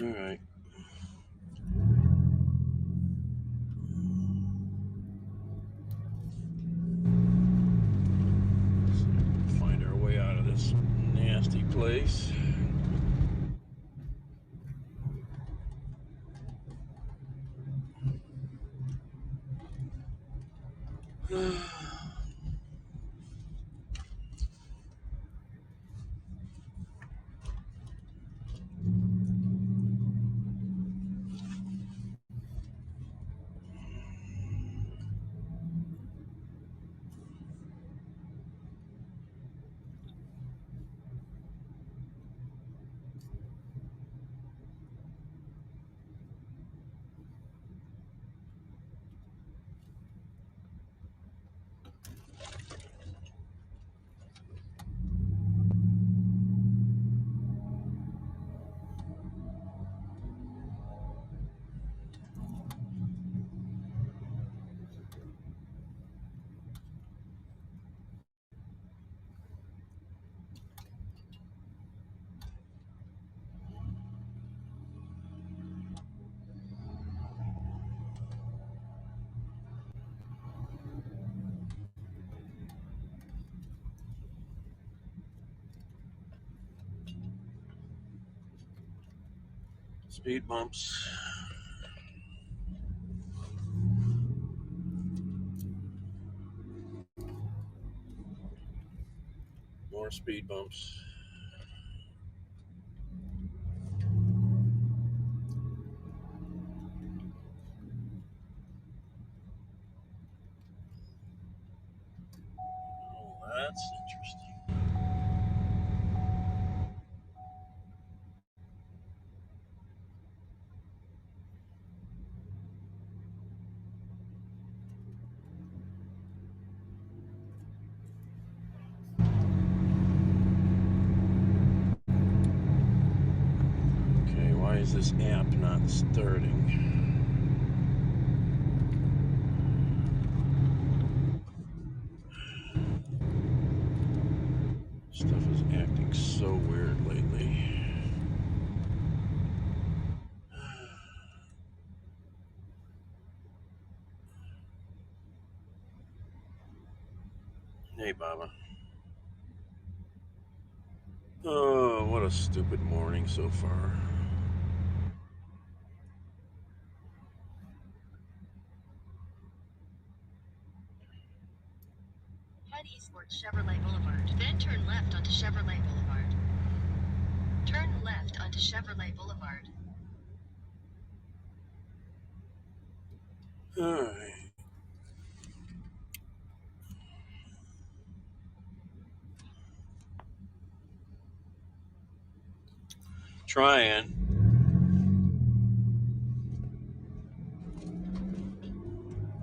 All right. Find our way out of this nasty place. Speed bumps. More speed bumps. Oh, that's interesting. Okay, why is this app not starting? Stuff is acting so weird lately. Hey, Baba. Oh, what a stupid morning so far. Head eastward Chevrolet Boulevard, then turn left onto Chevrolet Boulevard. Turn left onto Chevrolet Boulevard. All right. Trying.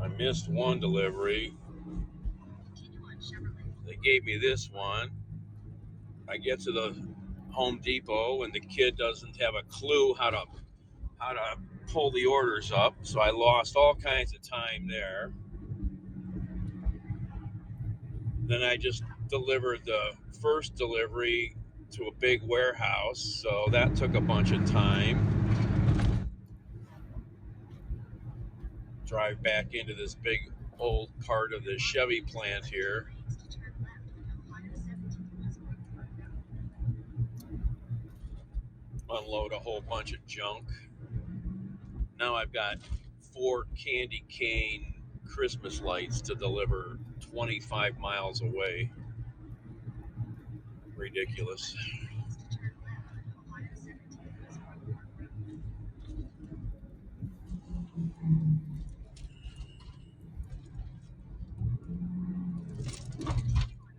I missed one delivery. They gave me this one. I get to the Home Depot and the kid doesn't have a clue how to pull the orders up, so I lost all kinds of time there. Then I just delivered the first delivery to a big warehouse, so that took a bunch of time. Drive back into this big old part of the Chevy plant here. Unload a whole bunch of junk. Now I've got 4 candy cane Christmas lights to deliver 25 miles away. Ridiculous.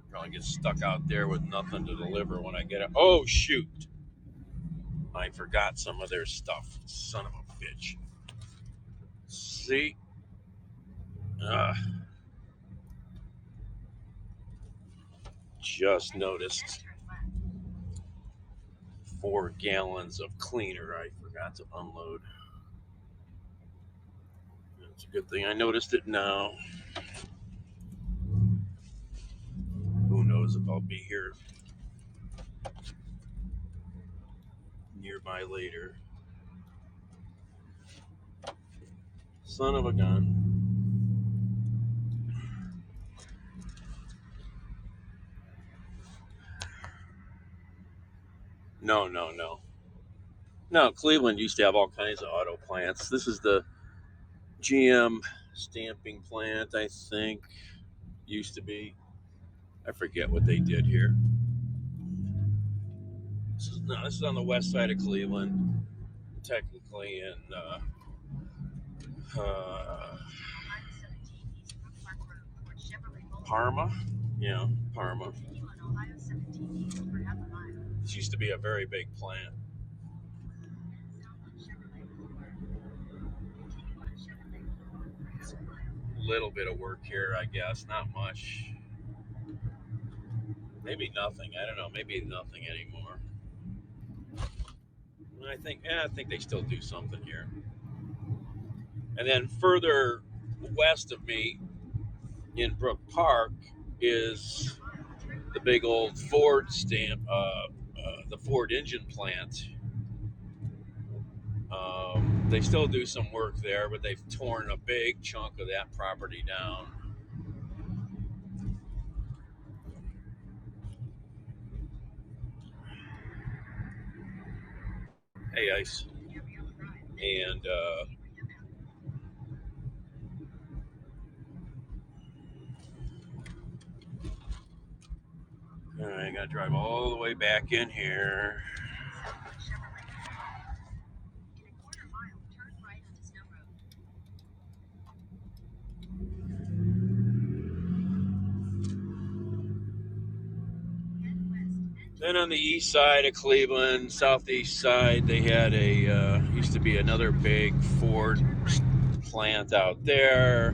Probably get stuck out there with nothing to deliver when I get it. Oh, shoot. I forgot some of their stuff. Son of a bitch. See? Uh, just noticed 4 gallons of cleaner I forgot to unload. It's a good thing I noticed it now. Who knows if I'll be here nearby later. Son of a gun. No, no, no. No, Cleveland used to have all kinds of auto plants. This is the GM stamping plant, I think. Used to be. I forget what they did here. This is on the west side of Cleveland, technically in Parma. Yeah, Parma. This used to be a very big plant. Little bit of work here, I guess. Not much. Maybe nothing. I don't know. Maybe nothing anymore. I think they still do something here. And then further west of me in Brook Park is the big old Ford the Ford engine plant. They still do some work there, but they've torn a big chunk of that property down. Hey, Ice. And all right, I gotta drive all the way back in here. Then on the east side of Cleveland, southeast side, they had used to be another big Ford plant out there.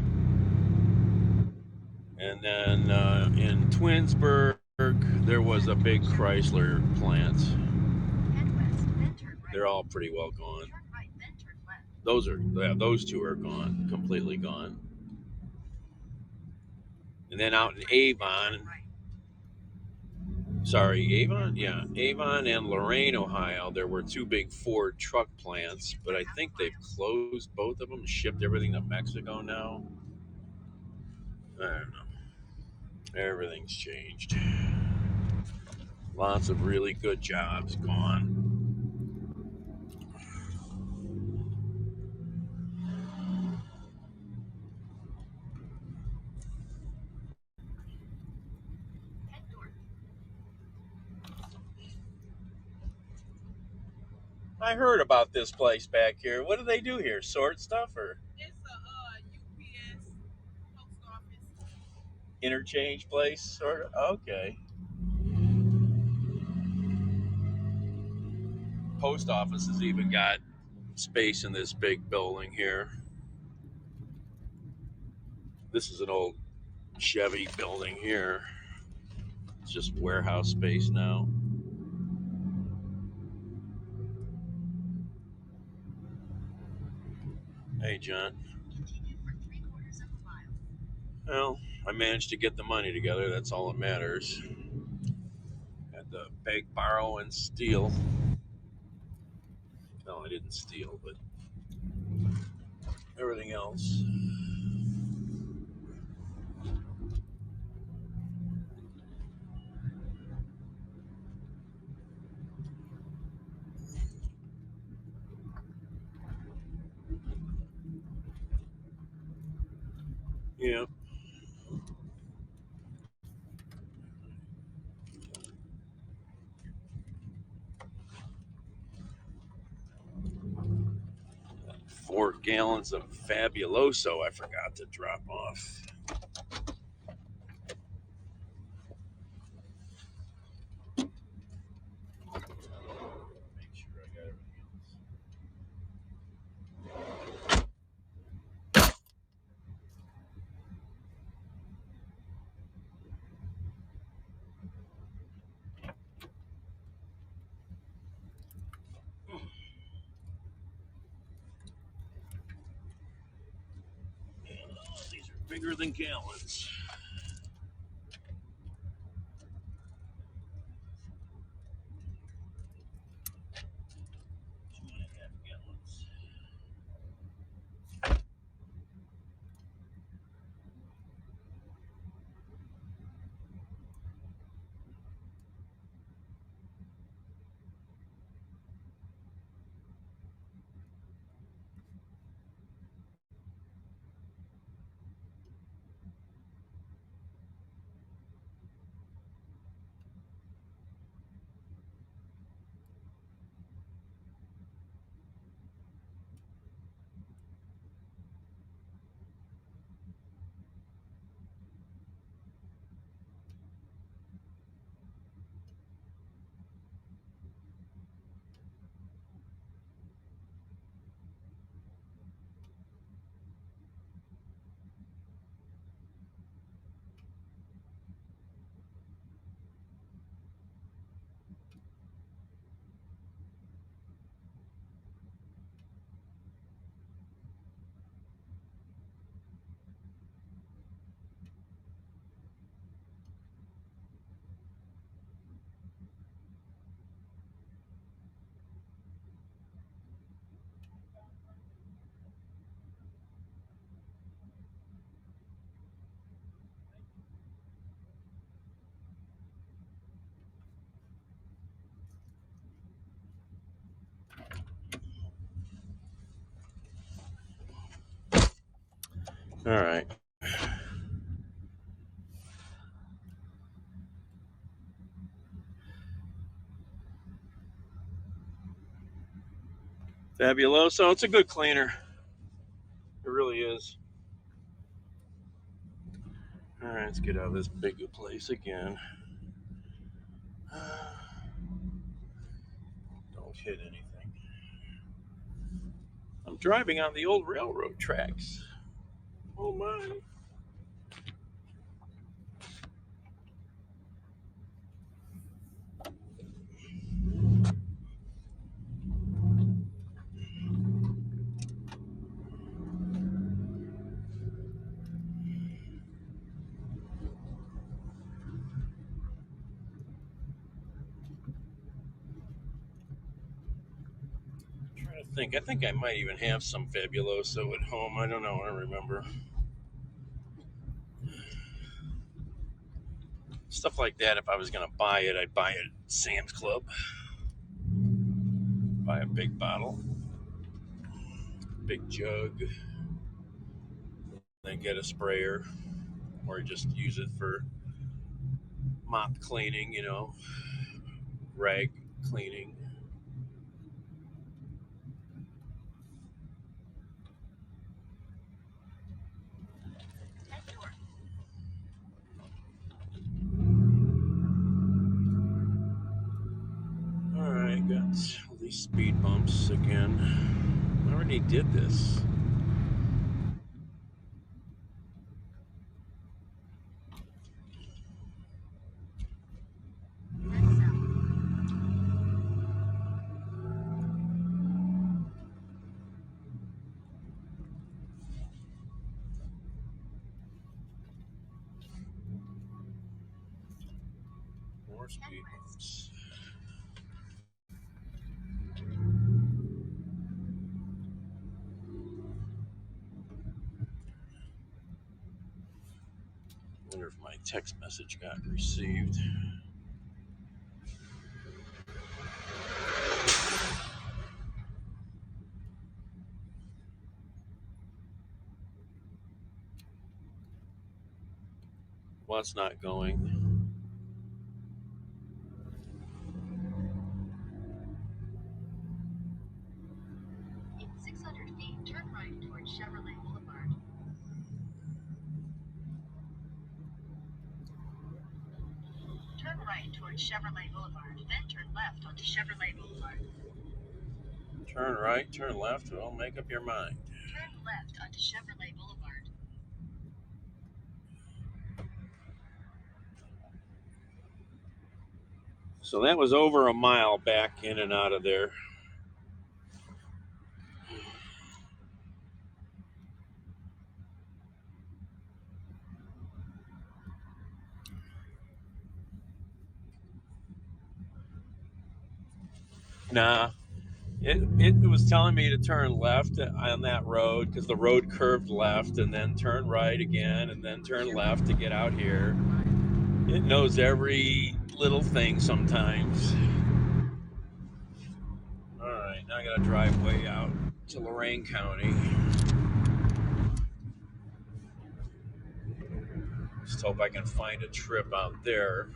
And then in Twinsburg, there was a big Chrysler plant. They're all pretty well gone. Those two are gone, completely gone. And then out in Avon, Avon and Lorain, Ohio, there were two big Ford truck plants, but I think they've closed both of them, shipped everything to Mexico now. I don't know. Everything's changed. Lots of really good jobs gone. I heard about this place back here. What do they do here? Sort stuff or? It's a UPS post office. Interchange place, sort of? Okay. Post office has even got space in this big building here. This is an old Chevy building here. It's just warehouse space now. Hey, John. Well, I managed to get the money together. That's all that matters. Had to beg, borrow, and steal. No, I didn't steal, but everything else. Yeah. Four gallons of Fabuloso I forgot to drop off. Make sure I got everything else. These are bigger than gallons. 2.5 gallons. All right. Fabuloso. It's a good cleaner. It really is. All right, let's get out of this big place again. Don't hit anything. I'm driving on the old railroad tracks. Oh my. I'm trying to think. I think I might even have some Fabuloso at home. I don't know. I don't remember. Stuff like that, if I was going to buy it, I'd buy it at Sam's Club. Buy a big bottle, big jug, then get a sprayer, or just use it for mop cleaning, rag cleaning. Head north. All right, got all these speed bumps again. I already did this. Head south. More speed bumps. Wonder if my text message got received. Well, it's not going. In 600 feet, turn right towards Chevrolet Boulevard. Turn right towards Chevrolet Boulevard, then turn left onto Chevrolet Boulevard. Turn right, turn left. Well, make up your mind. Turn left onto Chevrolet Boulevard. So that was over a mile back in and out of there. Nah, it was telling me to turn left on that road because the road curved left and then turn right again and then turn left to get out here. It knows every little thing sometimes. All right, now I got to drive way out to Lorain County. Just hope I can find a trip out there.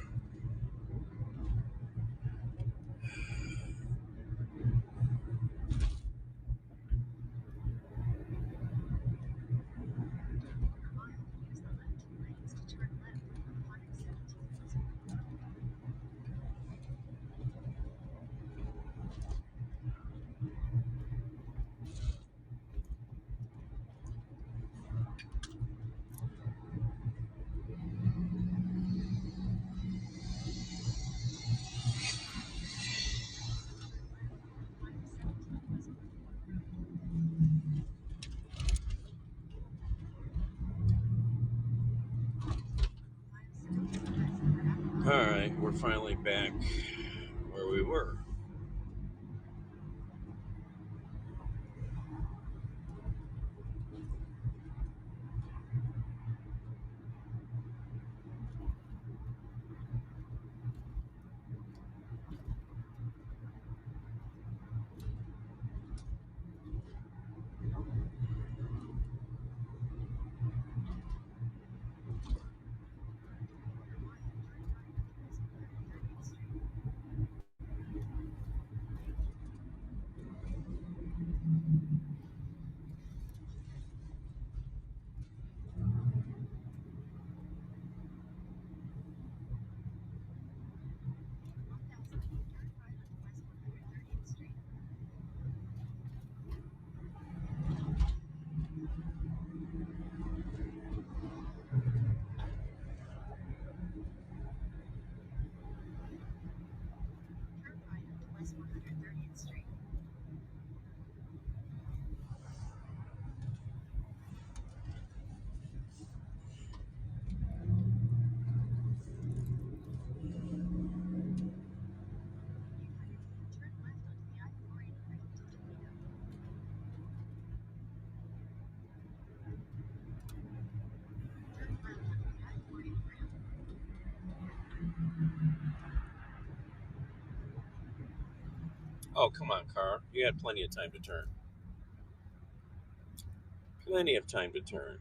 Use the left two lanes to turn left on 517. All right, we're finally back where we were. Street. Turn left onto the I-480 trail to Toledo. Turn left onto the I-480 trail. Oh, come on, car. You had plenty of time to turn. Plenty of time to turn.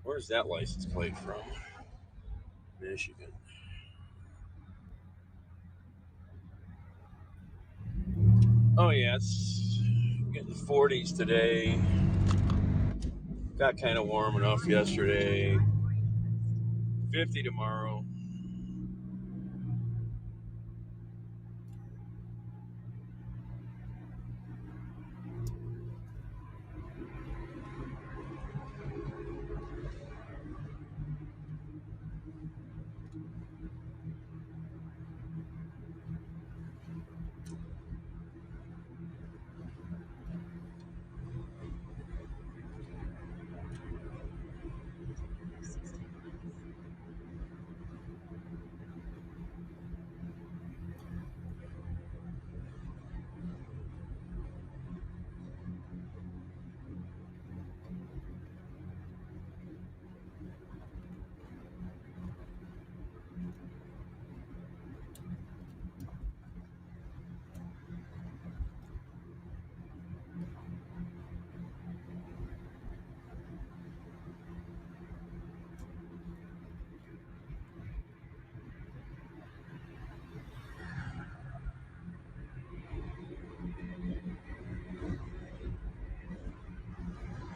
Where's that license plate from? Michigan. Oh, yeah, it's getting 40s today. Got kind of warm enough yesterday. 50 tomorrow.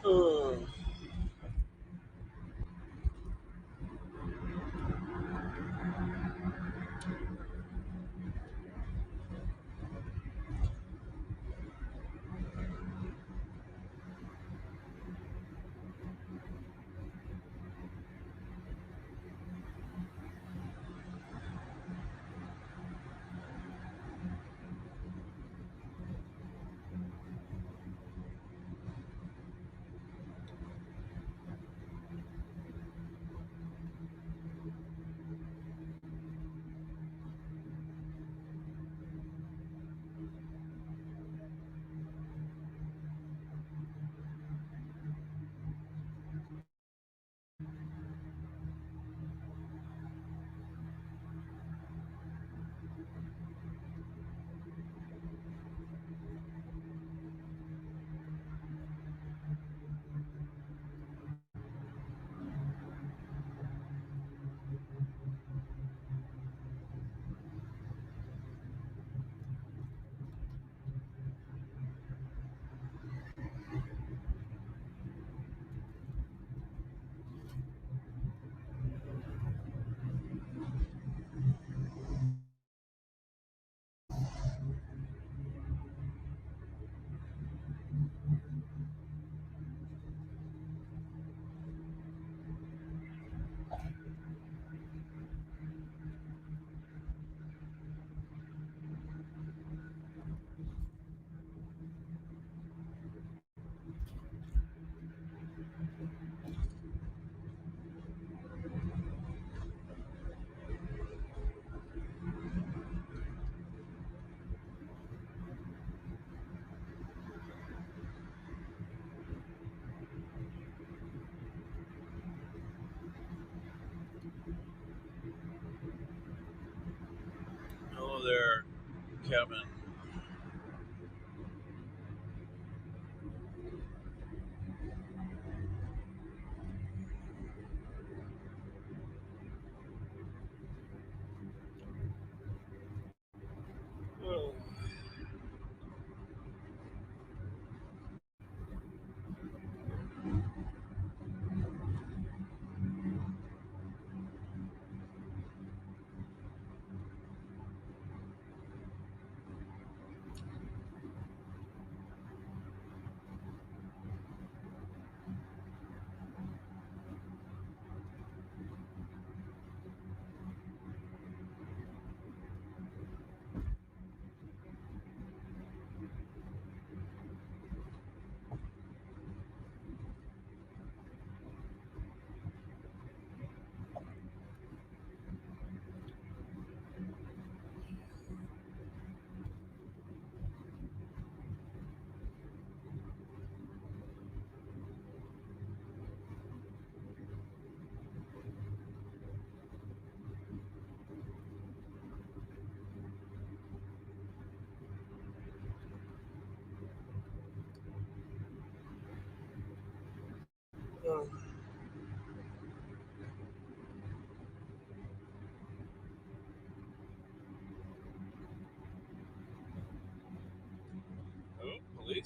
Oh. Hello there, Kevin. Oh.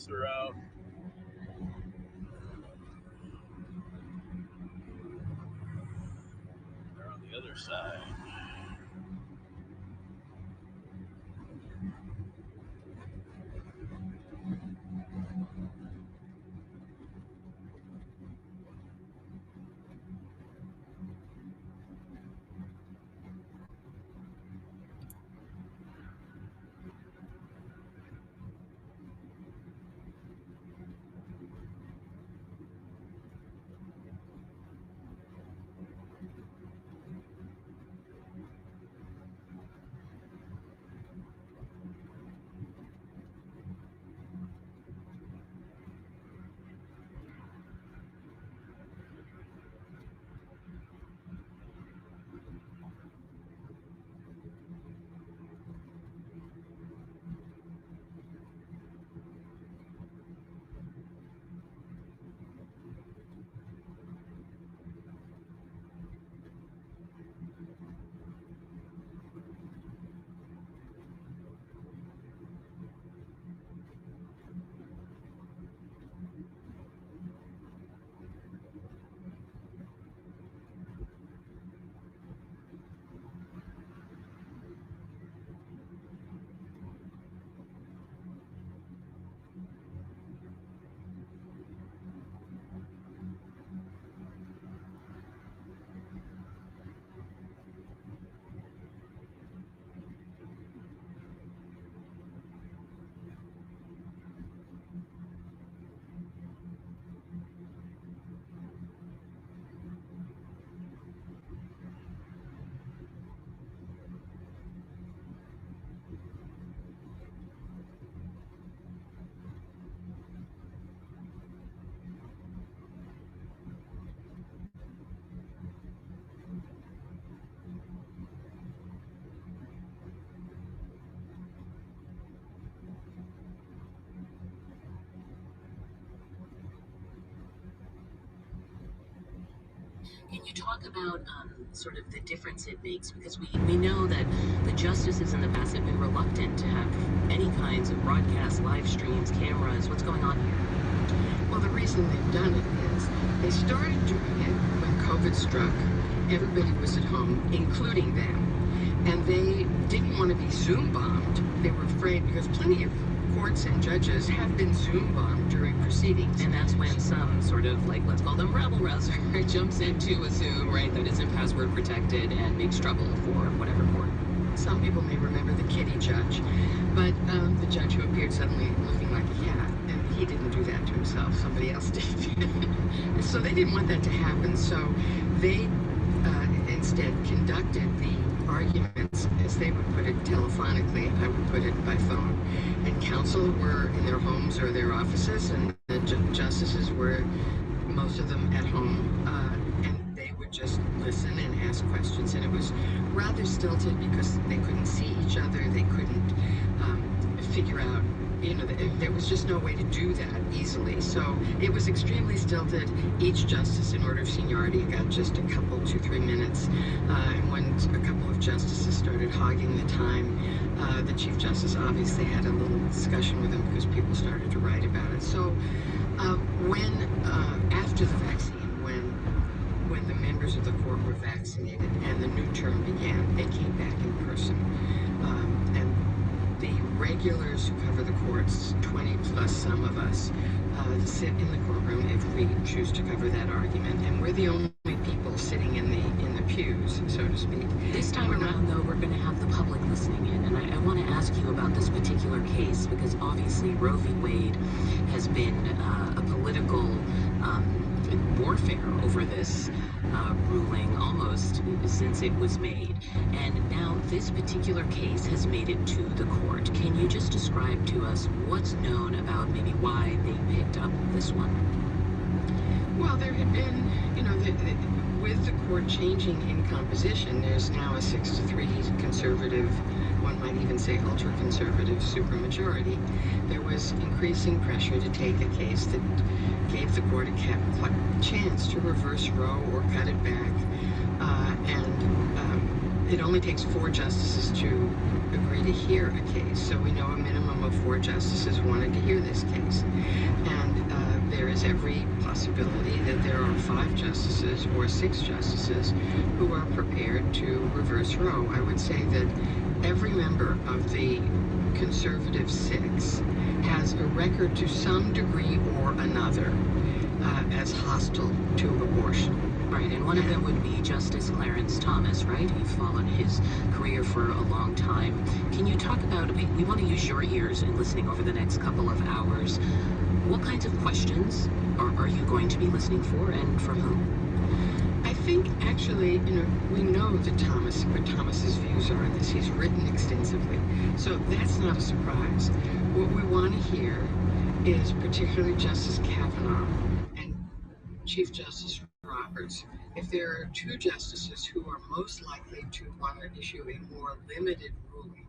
bikes are out. They're on the other side. Can you talk about sort of the difference it makes? Because we know that the justices in the past have been reluctant to have any kinds of broadcast, live streams, cameras. What's going on here? Well, the reason they've done it is they started doing it when COVID struck. Everybody was at home, including them. And they didn't want to be Zoom bombed. They were afraid because plenty of courts and judges have been Zoom bombed during proceedings. And that's when some sort of, like, let's call them rabble rouser jumps into a Zoom, right, that isn't password protected and makes trouble for whatever court. Some people may remember the kitty judge, but the judge who appeared suddenly looking like a cat, and he didn't do that to himself, somebody else did. So they didn't want that to happen, so they instead conducted the arguments, as they would put it, telephonically, I would put it by phone. And counsel were in their homes or their offices, and the justices were, most of them, at home, and they would just listen and ask questions. And it was rather stilted because they couldn't see each other, they couldn't figure out, you know, there was just no way to do that easily. So it was extremely stilted. Each justice, in order of seniority, got just a couple, 2-3 minutes. And when a couple of justices started hogging the time, the Chief Justice obviously had a little discussion with them because people started to write about it. So after the vaccine, when the members of the court were vaccinated and the new term began, they came back in person. And the regulars who cover the courts, 20 plus some of us, sit in the courtroom if we choose to cover that argument, and we're the only people sitting in the pews, so to speak. This time around, though, we're going to have the public listening in, and I want to ask you about this particular case, because obviously Roe v. Wade has been a political warfare over this ruling almost since it was made. And now this particular case has made it to the court. Can you just describe to us what's known about maybe why they picked up this one? Well, there had been, you know, with the court changing in composition, there's now a 6-3 conservative, one might even say ultra-conservative supermajority. There was increasing pressure to take a case that gave the court a chance to reverse Roe or cut it back. And it only takes 4 justices to agree to hear a case. So we know a minimum of 4 justices wanted to hear this case. And there is every possibility that there are 5 justices or 6 justices who are prepared to reverse Roe. I would say that every member of the conservative 6 has a record to some degree or another as hostile to abortion. Right, and one of them would be Justice Clarence Thomas, right? You've followed his career for a long time. Can you talk about, we want to use your ears in listening over the next couple of hours. What kinds of questions are you going to be listening for, and from whom? I think actually, we know what Thomas's views are on this. He's written extensively. So that's not a surprise. What we want to hear is particularly Justice Kavanaugh and Chief Justice Roberts. If there are 2 justices who are most likely to want to issue a more limited ruling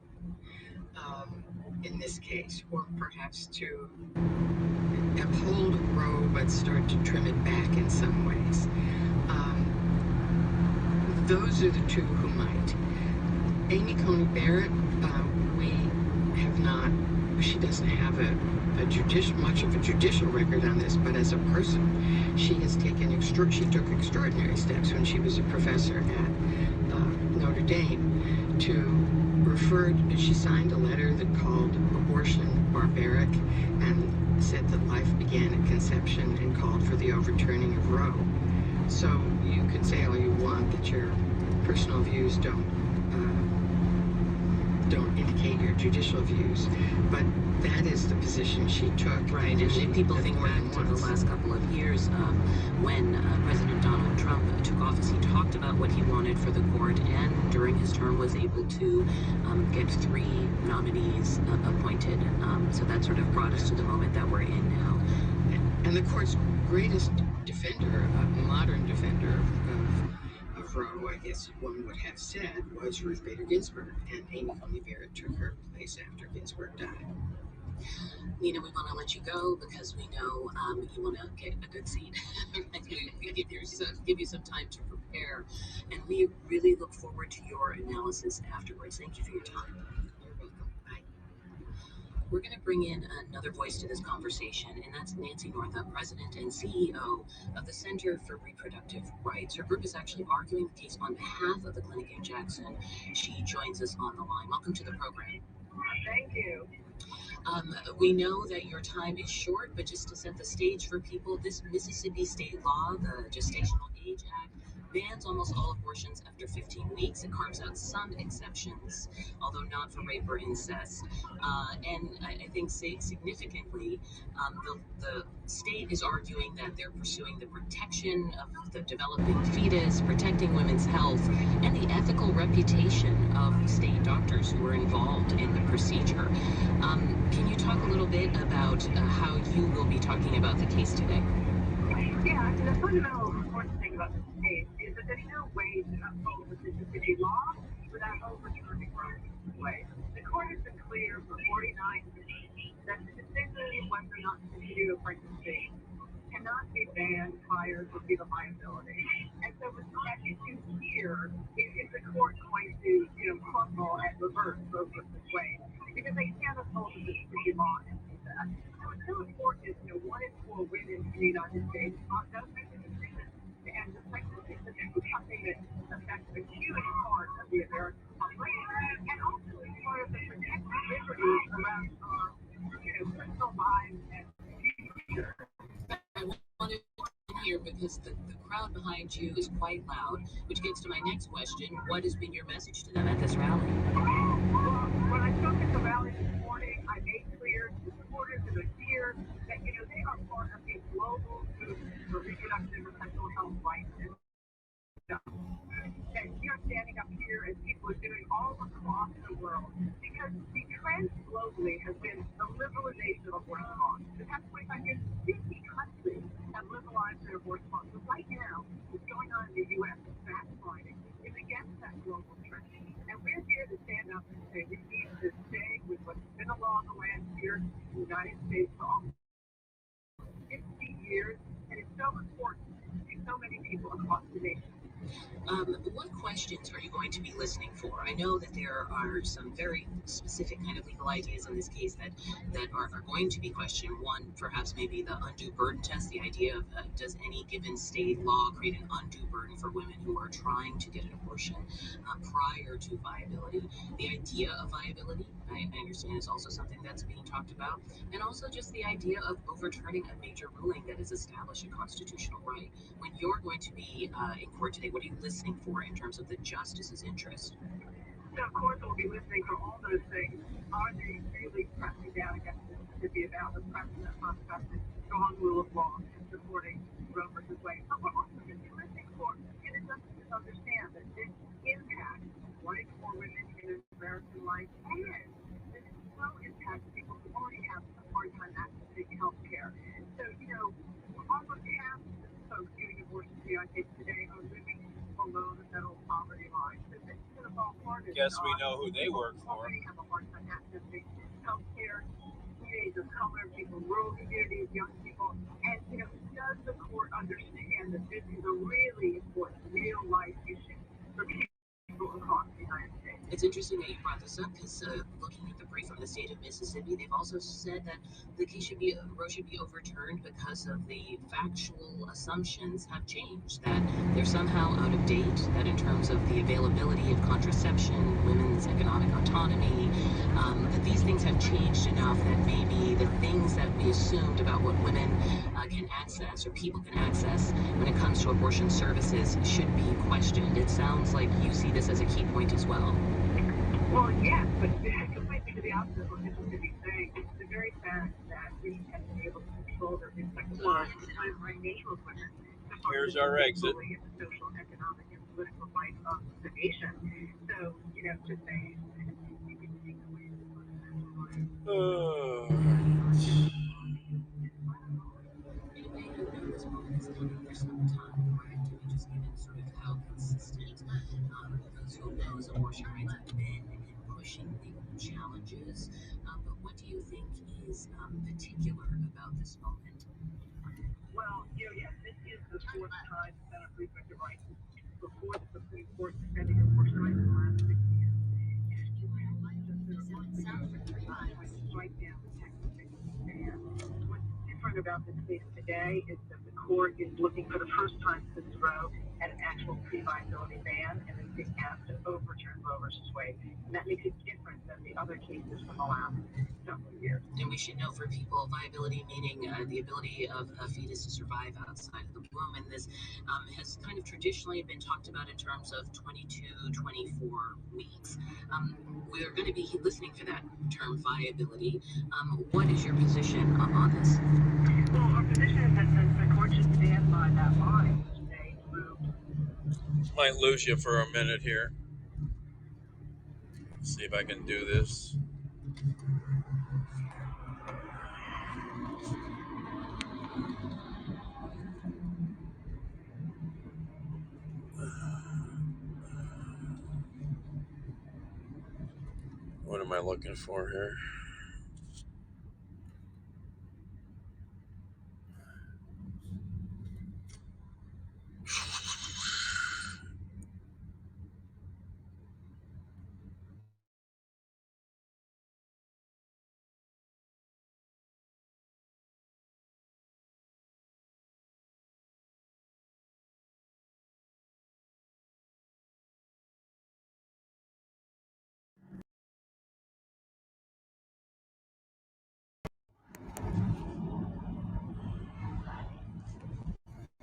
in this case, or perhaps to uphold Roe but start to trim it back in some ways, those are the 2 who might. Amy Coney Barrett, we have not, she doesn't have much of a judicial record on this, but as a person, she has taken she took extraordinary steps when she was a professor at Notre Dame she signed a letter that called abortion barbaric and said that life began at conception and called for the overturning of Roe. So you can say all you want that your personal views don't indicate your judicial views, but that is the position she took. Right, and people think back to the last couple of years when President Donald Trump took office. He talked about what he wanted for the court, and during his term was able to get 3 nominees appointed. So that sort of brought us to the moment that we're in now. And the court's greatest defender, modern defender of Roe, I guess one would have said, was Ruth Bader Ginsburg, and Amy Coney Barrett took her place after Ginsburg died. Nina, we want to let you go because we know you want to get a good seat. we give you some time to prepare, and we really look forward to your analysis afterwards. Thank you for your time. You're welcome. Bye. We're going to bring in another voice to this conversation, and that's Nancy Northup, President and CEO of the Center for Reproductive Rights. Her group is actually arguing the case on behalf of the clinic in Jackson. She joins us on the line. Welcome to the program. Thank you. We know that your time is short, but just to set the stage for people, this Mississippi state law, the Gestational Age Act, bans almost all abortions after 15 weeks. It carves out some exceptions, although not for rape or incest. And I think significantly, the state is arguing that they're pursuing the protection of the developing fetus, protecting women's health, and the ethical reputation of state doctors who were involved in the procedure. Can you talk a little bit about how you will be talking about the case today? Yeah, I mean, the fundamental important thing about this case is that there's no way to uphold the Mississippi law without overturning Roe v. Wade. The court has been clear for 49 years that the decision whether or not to continue a pregnancy cannot be banned prior to fetal viability. And so what's at issue here is the court going to, crumble and reverse Roe v. Wade because they can't uphold the Mississippi law and do that. So it's so important, 1 in 4 women in the United States does make a decision, and the pregnancy is something that affects a huge part of the American population, and also is part of the protected liberties around our, personal lives and future. I wanted to hear because the crowd behind you is quite loud, which gets to my next question. What has been your message to them at this rally? Well, when I spoke at the rally this morning, I made clear to the supporters that are here that, they are part of a global movement for reproductive and sexual health rights. That we are standing up here as people are doing all across the world because the trend globally has been the liberalization of abortion laws. The past 25 years, 50 countries have liberalized their abortion laws. But right now, what's going on in the U.S. is backsliding, is against that global trend. And we're here to stand up and say we need to stay with what's been a law of the land here in the United States for almost 50 years. And it's so important to so many people across the nation. What questions are you going to be listening for? I know that there are some very specific kind of legal ideas in this case that are going to be questioned. One, perhaps maybe the undue burden test, the idea of does any given state law create an undue burden for women who are trying to get an abortion prior to viability? The idea of viability, I understand, is also something that's being talked about. And also just the idea of overturning a major ruling that has established a constitutional right. When you're going to be in court today, what are you listening for in terms of the justice's interest? So of course we'll be listening for all those things. Are they really pressing down against Mississippi about the precedent upon precedent, strong rule of law, and supporting Roe versus Wade? But we're also going to be listening for justices understand that this impacts rights for women in American life, and that it will impact people who already have a hard time accessing health care. So, almost half of the folks getting abortions in the United States today are living below the federal poverty line. So this is going to fall hard. Guess we know who they work for. Already have a hard time accessing health care, communities of color, people in rural communities, young people. And, does the court understand that this is a really important, real life issue for people across the United States? It's interesting that you brought this up because looking at the brief from the state of Mississippi, they've also said that the case Roe should be overturned because of the factual assumptions have changed, that they're somehow out of date, that in terms of the availability of contraception, women's economic autonomy, that these things have changed enough that maybe the things that we assumed about what women can access or people can access when it comes to abortion services should be questioned. It sounds like you see this as a key point as well. Well, yes, but completely to the opposite of what Mississippi is saying. It's the very fact that we have been able to control their reproductive lives and enable women to Here's our exit. in the social, economic, and political life of the nation. So, to say you can take away the fundamental rights. Anyway, I know this moment is coming for some time, correct? To be just given sort of how consistent those abortion rights have been in pushing legal challenges. But what do you think is particular about this moment? Well, yes, this is the fourth time the Center for Reproductive Rights before the Supreme Court defending abortion rights in the last 6 years. Strike down the Texas ban. What's different about this case today is that the court is looking for the first time since Roe at an actual pre-viability ban, and is being asked to overturn Roe versus Wade. And that makes it different than the other cases from the last several years. And we should know for people, viability meaning the ability of a fetus to survive outside of the womb. And this has kind of traditionally been talked about in terms of 22, 24 weeks. We're going to be listening for that term viability. What is your position on this? Well, our position is that the court should stand by that line, which they moved. Might lose you for a minute here. See if I can do this. What am I looking for here?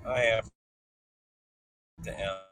I have to end.